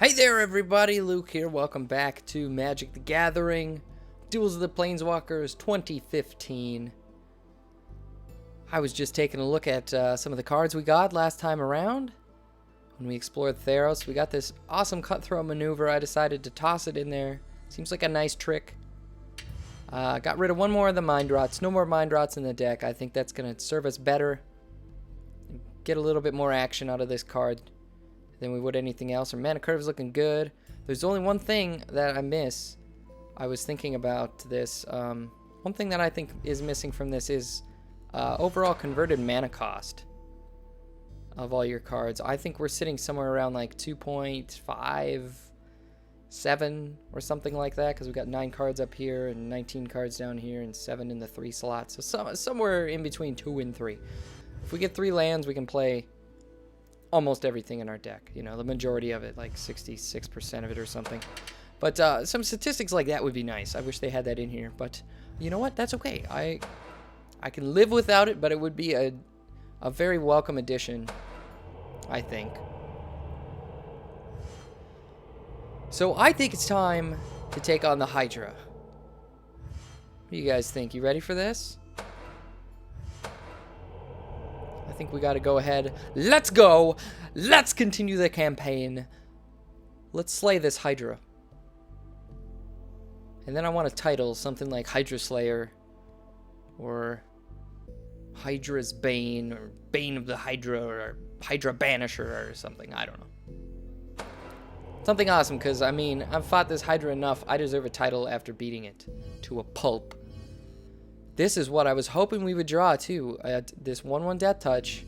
Hey there everybody, Luke here. Welcome back to Magic the Gathering, Duels of the Planeswalkers 2015. I was just taking a look at some of the cards we got last time around. When we explored Theros, we got this awesome cutthroat maneuver. I decided to toss it in there. Seems like a nice trick. Got rid of one more of the Mind Rots. No more Mind Rots in the deck. I think that's going to serve us better. Get a little bit more action out of this card than we would anything else. Our mana curve is looking good. There's only one thing that I miss. I was thinking about this. One thing that I think is missing from this is overall converted mana cost of all your cards. I think we're sitting somewhere around like 2.57 or something like that, because we've got 9 cards up here and 19 cards down here and 7 in the 3 slots. So somewhere in between 2 and 3. If we get 3 lands, we can play almost everything in our deck. You know, the majority of it, like 66% of it or something. But some statistics like that would be nice. I wish they had that in here. But you know what? That's okay. I can live without it, but it would be a very welcome addition, I think. So I think it's time to take on the Hydra. What do you guys think? You ready for this? I think we got to go ahead. Let's go. Let's continue the campaign. Let's slay this Hydra. And then I want a title, something like Hydra Slayer, or Hydra's Bane, or Bane of the Hydra, or Hydra Banisher, or something. I don't know. Something awesome, because, I mean, I've fought this Hydra enough. I deserve a title after beating it to a pulp. This is what I was hoping we would draw, too. This 1/1 Death Touch.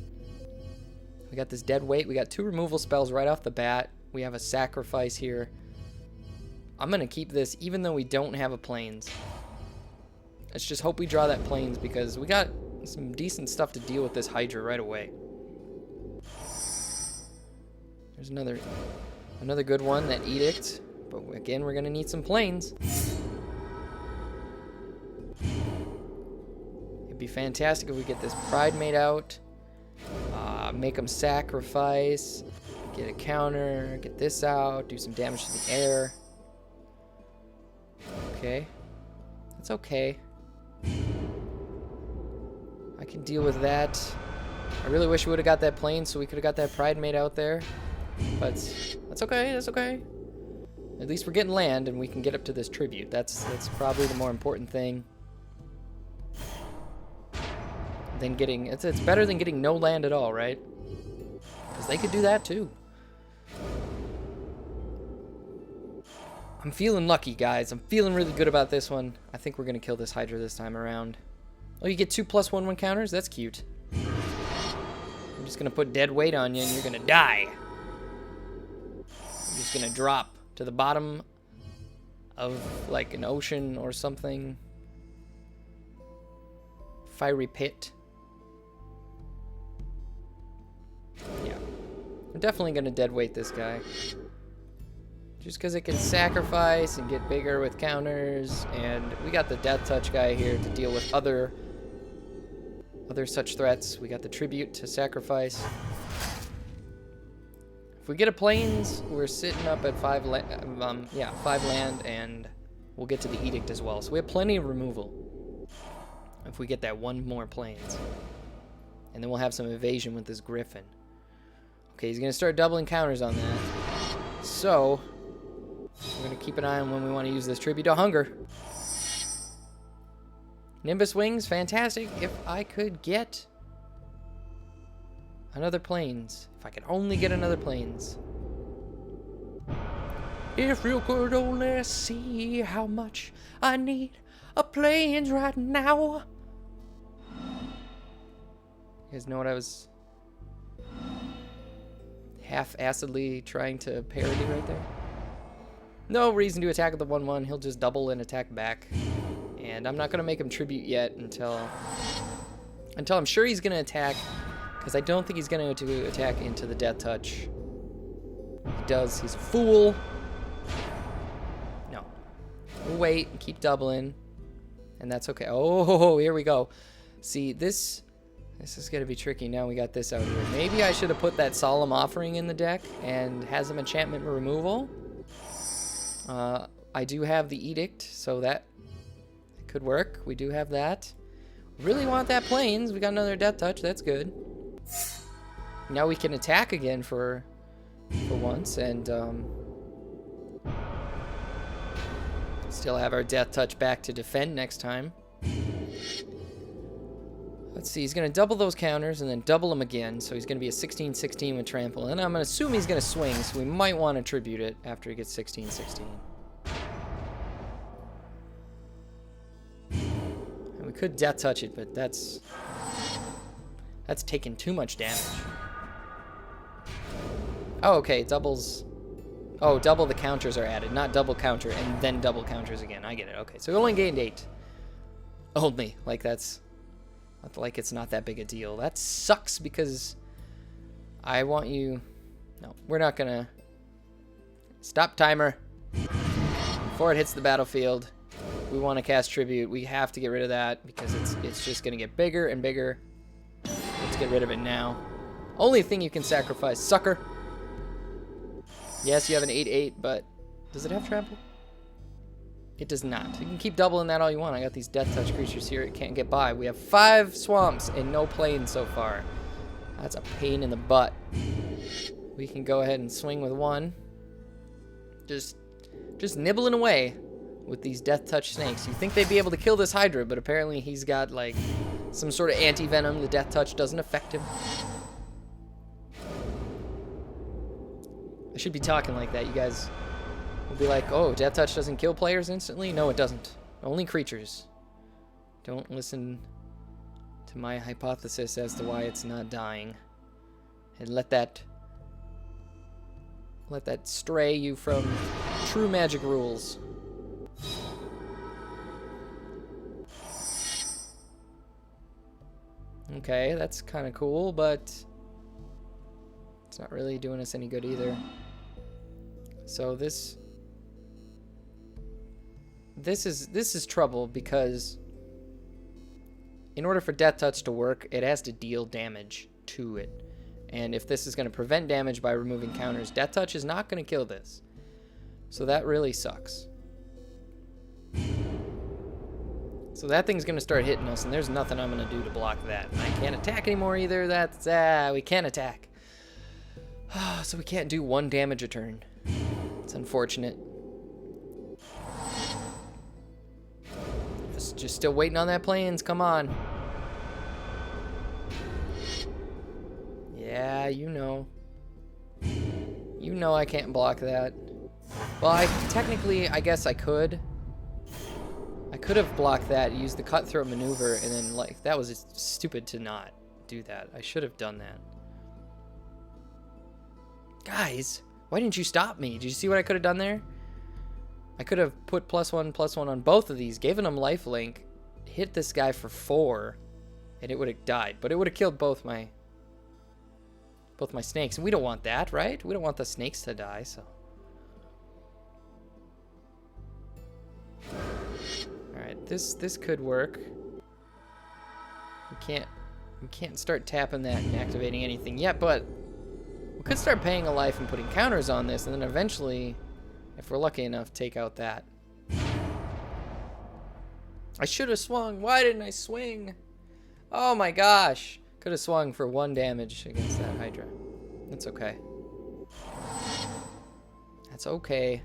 We got this Dead Weight. We got 2 removal spells right off the bat. We have a Sacrifice here. I'm going to keep this even though we don't have a Plains. Let's just hope we draw that Plains, because we got some decent stuff to deal with this Hydra right away. There's another good one, that Edict. But again, we're going to need some Plains. It'd be fantastic if we get this Pride made out, make them sacrifice, get a counter, get this out, do some damage to the air. Okay. That's okay. I can deal with that. I really wish we would have got that plane so we could have got that Pride made out there. But that's okay, that's okay. At least we're getting land and we can get up to this tribute. That's probably the more important thing. Than getting, it's better than getting no land at all, right? Because they could do that too. I'm feeling lucky, guys. I'm feeling really good about this one. I think we're gonna kill this Hydra this time around. Oh, you get 2 +1/1 counters? That's cute. I'm just gonna put Dead Weight on you and you're gonna die. I'm just gonna drop to the bottom of like an ocean or something. Fiery pit. Yeah. I'm definitely going to dead weight this guy. Just because it can sacrifice and get bigger with counters. And we got the Death Touch guy here to deal with other such threats. We got the Tribute to sacrifice. If we get a Plains, we're sitting up at 5 land, and we'll get to the Edict as well. So we have plenty of removal. If we get that one more Plains. And then we'll have some evasion with this Griffin. Okay, he's going to start doubling counters on that. So, we're going to keep an eye on when we want to use this Tribute to Hunger. Nimbus Wings, fantastic. If I could get another Plains. If I could only get another Plains. If you could only see how much I need a Plains right now. You guys know what I was half-assedly trying to parody right there? No reason to attack with the 1/1. He'll just double and attack back. And I'm not going to make him tribute yet until I'm sure he's going to attack, because I don't think he's going to attack into the Death Touch. If he does, he's a fool. No. We'll wait and keep doubling. And that's okay. Oh, here we go. See, this This is going to be tricky. Now we got this out here. Maybe I should have put that Solemn Offering in the deck and has some enchantment removal. I do have the Edict, so that could work. We do have that. Really want that Plains. We got another Death Touch. That's good. Now we can attack again for once, and still have our Death Touch back to defend next time. Let's see, he's going to double those counters and then double them again, so he's going to be a 16-16 with Trample, and I'm going to assume he's going to swing, so we might want to tribute it after he gets 16-16. And we could Death Touch it, but that's taking too much damage. Oh, okay, doubles. Oh, double the counters are added, not double counter and then double counters again. I get it. Okay, so we only gained 8. Only. Like, it's not that big a deal. That sucks because I want you... No, we're not going to... Stop timer. Before it hits the battlefield, we want to cast Tribute. We have to get rid of that because it's just going to get bigger and bigger. Let's get rid of it now. Only thing you can sacrifice, sucker. Yes, you have an 8-8, but does it have trample? It does not. You can keep doubling that all you want. I got these Death Touch creatures here. It can't get by. We have 5 swamps and no plains so far. That's a pain in the butt. We can go ahead and swing with 1. Just nibbling away with these Death Touch snakes. You think they'd be able to kill this Hydra, but apparently he's got like some sort of anti-venom. The Death Touch doesn't affect him. I should be talking like that. You guys will be like, oh, Death Touch doesn't kill players instantly? No, it doesn't. Only creatures. Don't listen to my hypothesis as to why it's not dying. And let that stray you from true magic rules. Okay, that's kind of cool, but it's not really doing us any good either. So this is trouble because in order for Death Touch to work, it has to deal damage to it. And if this is going to prevent damage by removing counters, Death Touch is not going to kill this. So that really sucks. So that thing's going to start hitting us, and there's nothing I'm going to do to block that. And I can't attack anymore either. We can't attack. So we can't do 1 damage a turn. It's unfortunate. Just still waiting on that Plains. Come on. Yeah, you know. You know I can't block that. Well, I guess I could. I could have blocked that, used the cutthroat maneuver, and then, like, that was just stupid to not do that. I should have done that. Guys, why didn't you stop me? Did you see what I could have done there? I could have put +1/+1 on both of these, given them lifelink, hit this guy for 4, and it would have died. But it would have killed both my snakes. And we don't want that, right? We don't want the snakes to die, so. Alright, this could work. We can't start tapping that and activating anything yet, but we could start paying a life and putting counters on this, and then eventually, if we're lucky enough, take out that. I should have swung. Why didn't I swing? Oh my gosh. Could have swung for 1 damage against that Hydra. That's okay. That's okay.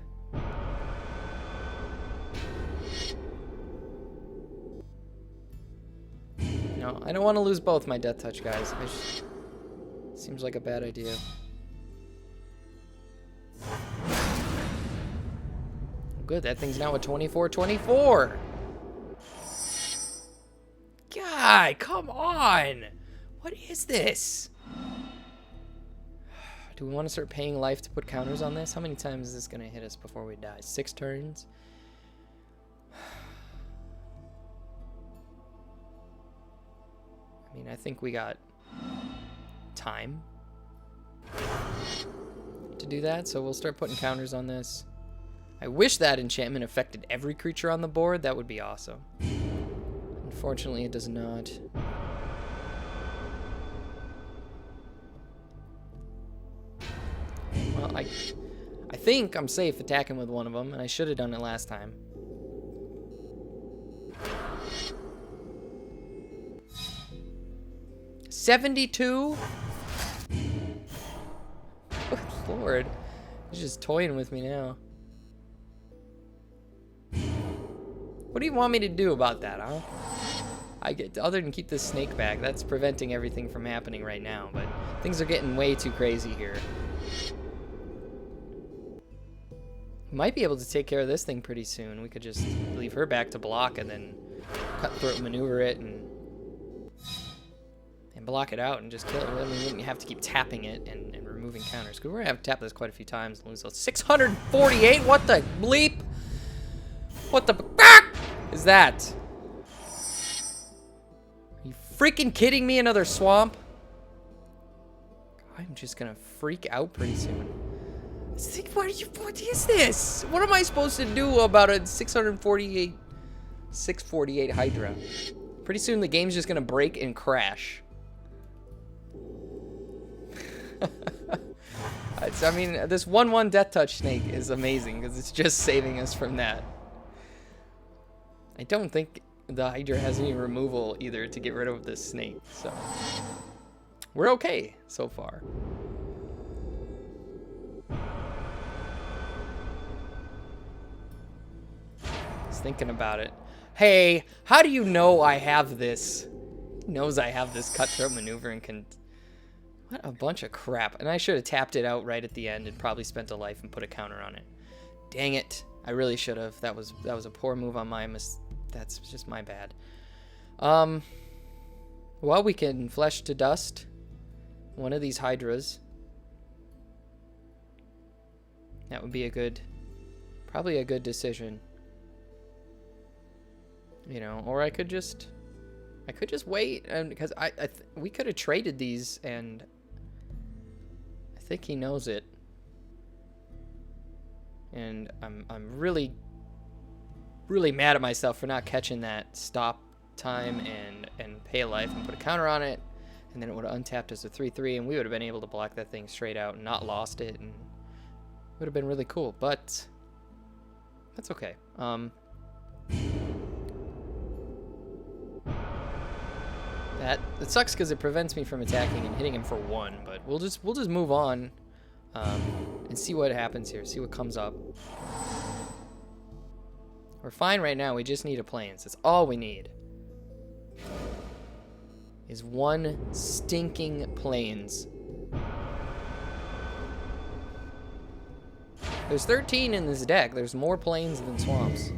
No, I don't want to lose both my Death Touch guys. Seems like a bad idea. Good, that thing's now at 24-24. God, come on. What is this? Do we want to start paying life to put counters on this? How many times is this going to hit us before we die? 6 turns? I mean, I think we got time to do that, so we'll start putting counters on this. I wish that enchantment affected every creature on the board. That would be awesome. Unfortunately, it does not. think I'm safe attacking with one of them, and I should have done it last time. $72? Good Lord. He's just toying with me now. What do you want me to do about that, huh? Other than keep this snake back, that's preventing everything from happening right now, but things are getting way too crazy here. Might be able to take care of this thing pretty soon. We could just leave her back to block and then cutthroat maneuver it and block it out and just kill it. I mean, we wouldn't have to keep tapping it and removing counters. Because we're going to have to tap this quite a few times and lose those. 648? What the bleep? What the is that? Are you freaking kidding me? Another swamp? I'm just going to freak out pretty soon. What is this? What am I supposed to do about a 648 Hydra? Pretty soon the game's just going to break and crash. I mean, this 1/1 Death Touch snake is amazing because it's just saving us from that. I don't think the Hydra has any removal either to get rid of this snake, so we're okay so far. Just thinking about it. Hey, how do you know I have this? He knows I have this cutthroat maneuver and can... What a bunch of crap. And I should have tapped it out right at the end and probably spent a life and put a counter on it. Dang it. I really should have. That was a poor move on my That's just my bad. Well, we can flesh to dust one of these Hydras. That would be probably a good decision. You know, or I could just wait, and because we could have traded these, and I think he knows it. And I'm really mad at myself for not catching that stop time and pay a life and put a counter on it, and then it would have untapped as a 3/3, and we would have been able to block that thing straight out and not lost it, and it would have been really cool. But that's okay. It sucks because it prevents me from attacking and hitting him for 1, but we'll just move on and see what happens here. See what comes up. We're fine right now. We just need a plains. That's all we need. Is one stinking plains. There's 13 in this deck. There's more plains than swamps.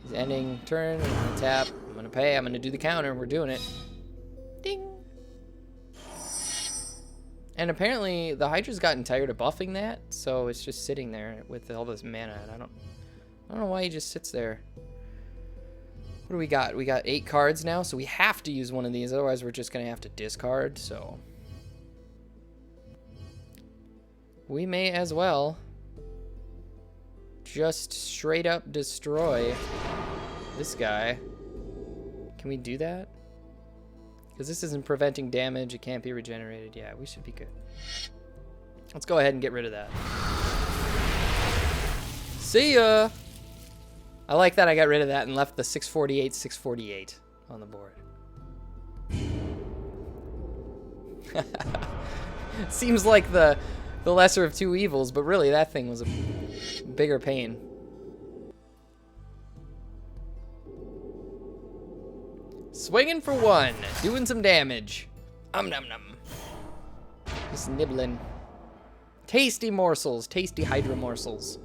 He's ending turn. I'm gonna tap. I'm gonna pay. I'm gonna do the counter. We're doing it. Ding. And apparently the Hydra's gotten tired of buffing that, so it's just sitting there with all this mana, and I don't know why he just sits there. What do we got? We got 8 cards now, so we have to use one of these, otherwise we're just gonna have to discard, so we may as well just straight up destroy this guy. Can we do that? Because this isn't preventing damage, it can't be regenerated. Yeah, we should be good. Let's go ahead and get rid of that. See ya! I like that I got rid of that and left the 648 on the board. Seems like the lesser of two evils, but really that thing was a bigger pain. Swinging for 1, doing some damage. Nom nom. Just nibbling. Tasty morsels, tasty Hydra morsels.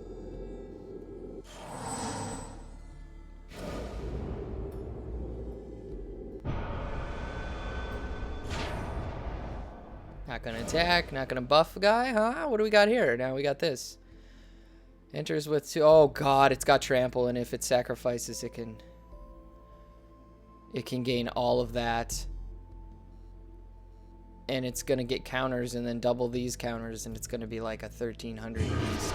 Not gonna attack, not gonna buff the guy, huh? What do we got here? Now we got this. Enters with 2. Oh god, it's got trample, and if it sacrifices, it can gain all of that. And it's gonna get counters and then double these counters, and it's gonna be like a 1300 beast.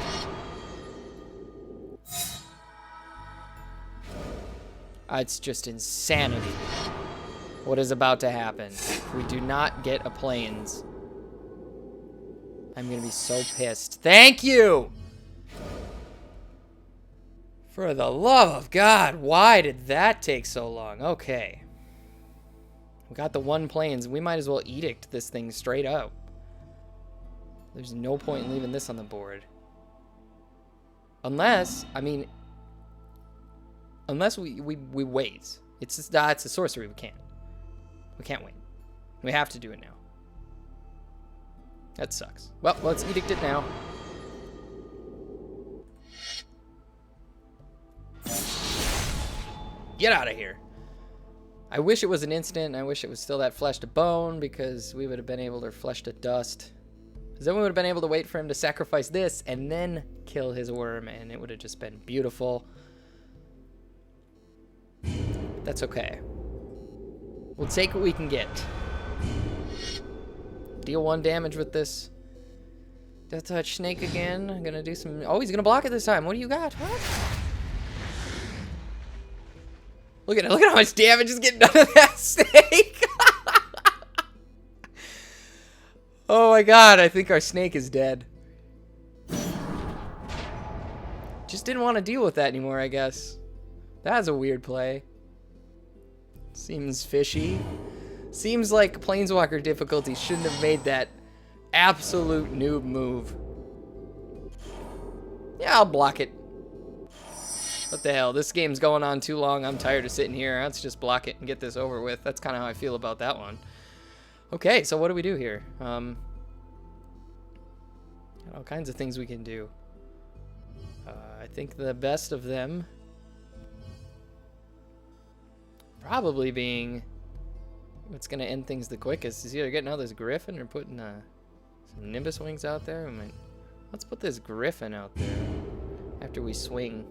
It's just insanity what is about to happen. If we do not get a plains, I'm gonna be so pissed. Thank you! For the love of God, why did that take so long? Okay. We got the 1 planes. We might as well edict this thing straight up. There's no point in leaving this on the board. Unless, I mean, unless we wait. It's just, it's a sorcery. We can't. We can't wait. We have to do it now. That sucks. Well, let's edict it now. Get out of here. I wish it was an instant. I wish it was still that flesh to bone, because we would have been able to flesh to dust. Because then we would have been able to wait for him to sacrifice this and then kill his worm, and it would have just been beautiful. That's okay. We'll take what we can get. Deal 1 damage with this. Death touch snake again. I'm gonna do some. Oh, he's gonna block it this time. What do you got? What? Look at it. Look at how much damage is getting done to that snake. Oh my god, I think our snake is dead. Just didn't want to deal with that anymore, I guess. That's a weird play. Seems fishy. Seems like Planeswalker difficulty shouldn't have made that absolute noob move. Yeah, I'll block it. What the hell? This game's going on too long. I'm tired of sitting here. Let's just block it and get this over with. That's kind of how I feel about that one. Okay, so what do we do here? Got all kinds of things we can do. I think the best of them probably being what's going to end things the quickest is either getting out this Griffin or putting some Nimbus wings out there. I mean, let's put this Griffin out there after we swing.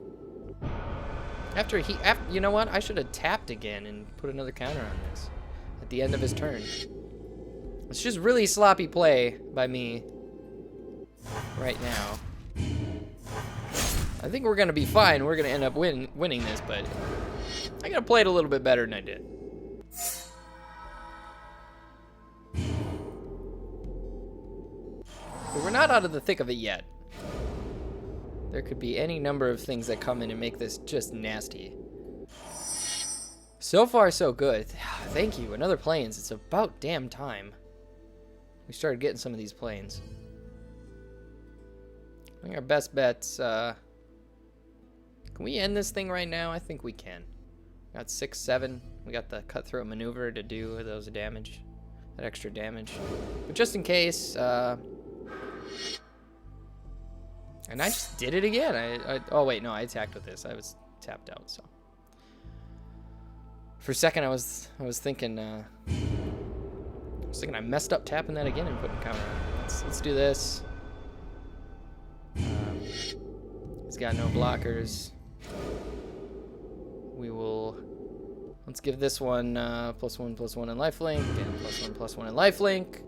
You know what? I should have tapped again and put another counter on this at the end of his turn. It's just really sloppy play by me right now. I think we're going to be fine. We're going to end up winning this, but I got to play it a little bit better than I did. But we're not out of the thick of it yet. There could be any number of things that come in and make this just nasty. So far, so good. Thank you. Another planes. It's about damn time we started getting some of these planes. I think our best bet's, can we end this thing right now? I think we can. Got 6-7. We got the cutthroat maneuver to do those damage, that extra damage. But just in case, and I just did it again. Oh wait, no, I attacked with this. I was tapped out, so. For a second, I was thinking, I messed up tapping that again and putting counter on. Let's do this. He's got no blockers. We will. Let's give this one +1/+1 in lifelink and +1/+1 in lifelink.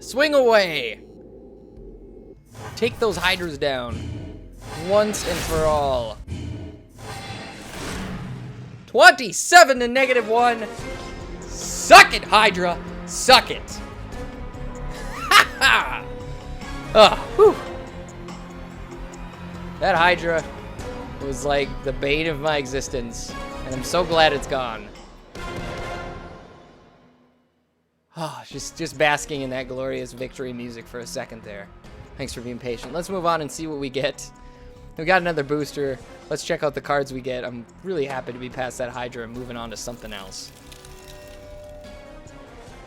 Swing away. Take those Hydras down once and for all. 27 to -1. Suck it, Hydra. Suck it. Ha ha. Oh, whew. That Hydra was like the bane of my existence, and I'm so glad it's gone. Oh, just basking in that glorious victory music for a second there. Thanks for being patient. Let's move on and see what we get. We got another booster. Let's check out the cards we get. I'm really happy to be past that Hydra and moving on to something else.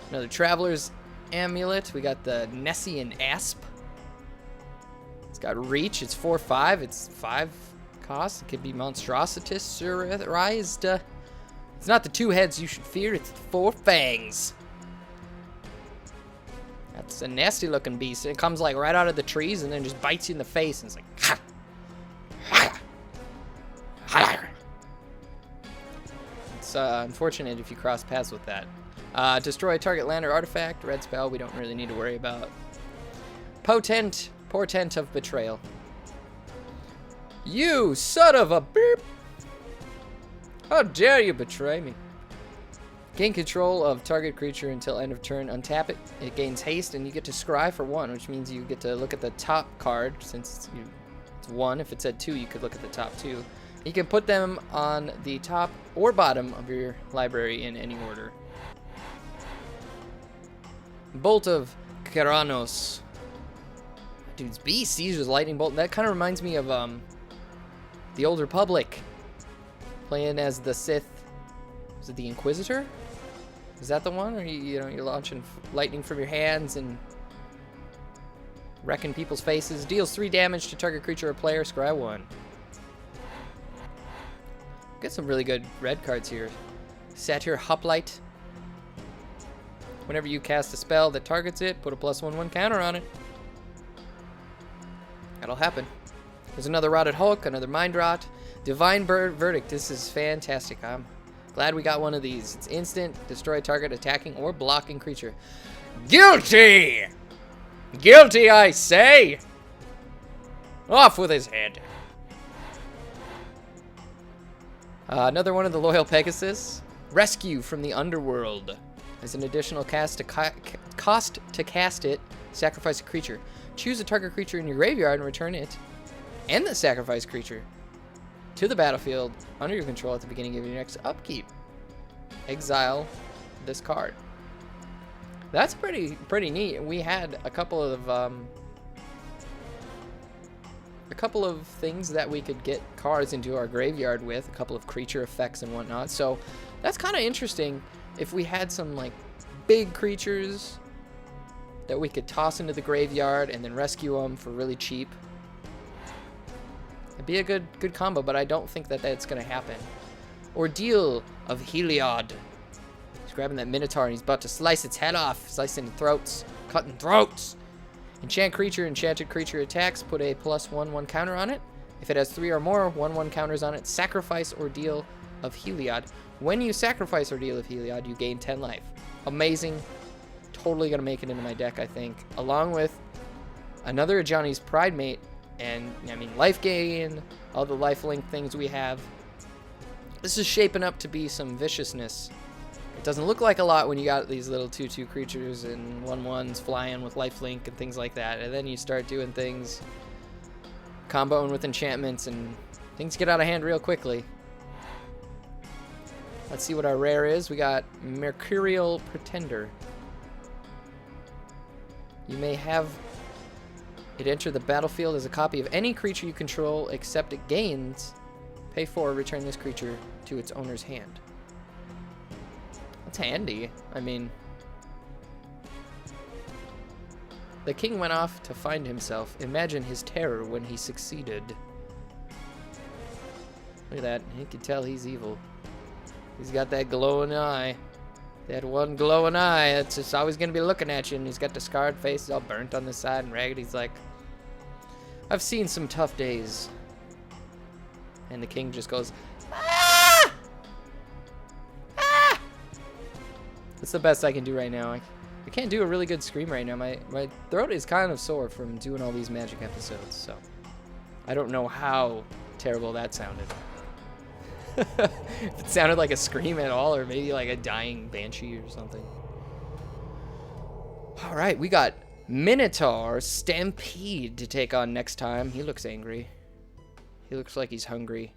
Another Traveler's Amulet. We got the Nessian Asp. It's got reach. It's 4/5. It's 5 cost. It could be monstrositized. It's not the 2 heads you should fear. It's the 4 fangs. That's a nasty looking beast. It comes like right out of the trees and then just bites you in the face and it's like, ha! It's unfortunate if you cross paths with that. Destroy target land or artifact. Red spell we don't really need to worry about. Portent of betrayal. You son of a beep! How dare you betray me? Gain control of target creature until end of turn. Untap it. It gains haste, and you get to scry for 1, which means you get to look at the top card since you It's 1. If it said 2, you could look at the top 2. You can put them on the top or bottom of your library in any order. Bolt of Keranos. Dude's beast. Caesar's lightning bolt. That kind of reminds me of the Old Republic. Playing as the Sith. Is it the Inquisitor? Is that the one? Or you're launching lightning from your hands and wrecking people's faces. Deals 3 damage to target creature or player. Scry 1. Get some really good red cards here. Satyr Hoplite. Whenever you cast a spell that targets it, put a +1/1 counter on it. That'll happen. There's another Rotted Hulk, another Mind Rot. Divine Verdict. This is fantastic. I'm glad we got one of these. It's instant. Destroy target attacking or blocking creature. Guilty! Guilty, I say! Off with his head. Another one of the Loyal Pegasus. Rescue from the Underworld. As an additional cost to cast it, sacrifice a creature. Choose a target creature in your graveyard and return it and the sacrificed creature to the battlefield under your control at the beginning of your next upkeep. Exile this card. That's pretty neat. We had a couple of things that we could get cards into our graveyard with, a couple of creature effects and whatnot. So that's kind of interesting. If we had some like big creatures that we could toss into the graveyard and then rescue them for really cheap, it'd be a good combo. But I don't think that that's gonna happen. Ordeal of Heliod. He's grabbing that Minotaur and he's about to slice its head off, slicing throats, cutting throats. Enchant creature, enchanted creature attacks, put a +1/1 counter on it. If it has 3 or more 1/1 counters on it, sacrifice Ordeal of Heliod. When you sacrifice Ordeal of Heliod, you gain 10 life. Amazing. Totally gonna make it into my deck, I think. Along with another Johnny's Pride Mate, and I mean life gain, all the life link things we have. This is shaping up to be some viciousness. It doesn't look like a lot when you got these little 2/2 creatures and 1/1s flying with lifelink and things like that. And then you start doing things, comboing with enchantments, and things get out of hand real quickly. Let's see what our rare is. We got Mercurial Pretender. You may have it enter the battlefield as a copy of any creature you control except it gains. Pay 4, return this creature to its owner's hand. That's handy. I mean, the king went off to find himself. Imagine his terror when he succeeded. Look at that. You can tell he's evil. He's got that glowing eye. That one glowing eye. That's just always going to be looking at you. And he's got the scarred face. He's all burnt on the side and ragged. He's like, I've seen some tough days. And the king just goes, ah! Ah! That's the best I can do right now. I can't do a really good scream right now. My throat is kind of sore from doing all these Magic episodes. So I don't know how terrible that sounded. If it sounded like a scream at all, or maybe like a dying banshee or something. All right, we got Minotaur Stampede to take on next time. He looks angry. He looks like he's hungry.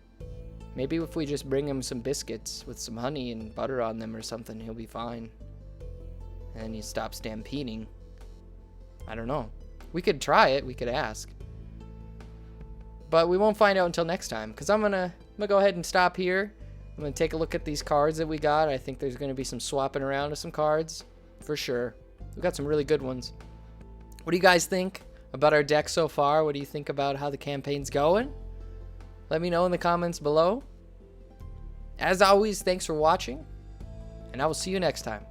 Maybe if we just bring him some biscuits with some honey and butter on them or something, he'll be fine. And he stops stampeding. I don't know. We could try it. We could ask. But we won't find out until next time, because I'm gonna go ahead and stop here. I'm gonna take a look at these cards that we got. I think there's gonna be some swapping around of some cards for sure. We got some really good ones. What do you guys think about our deck so far? What do you think about how the campaign's going? Let me know in the comments below. As always, thanks for watching, and I will see you next time.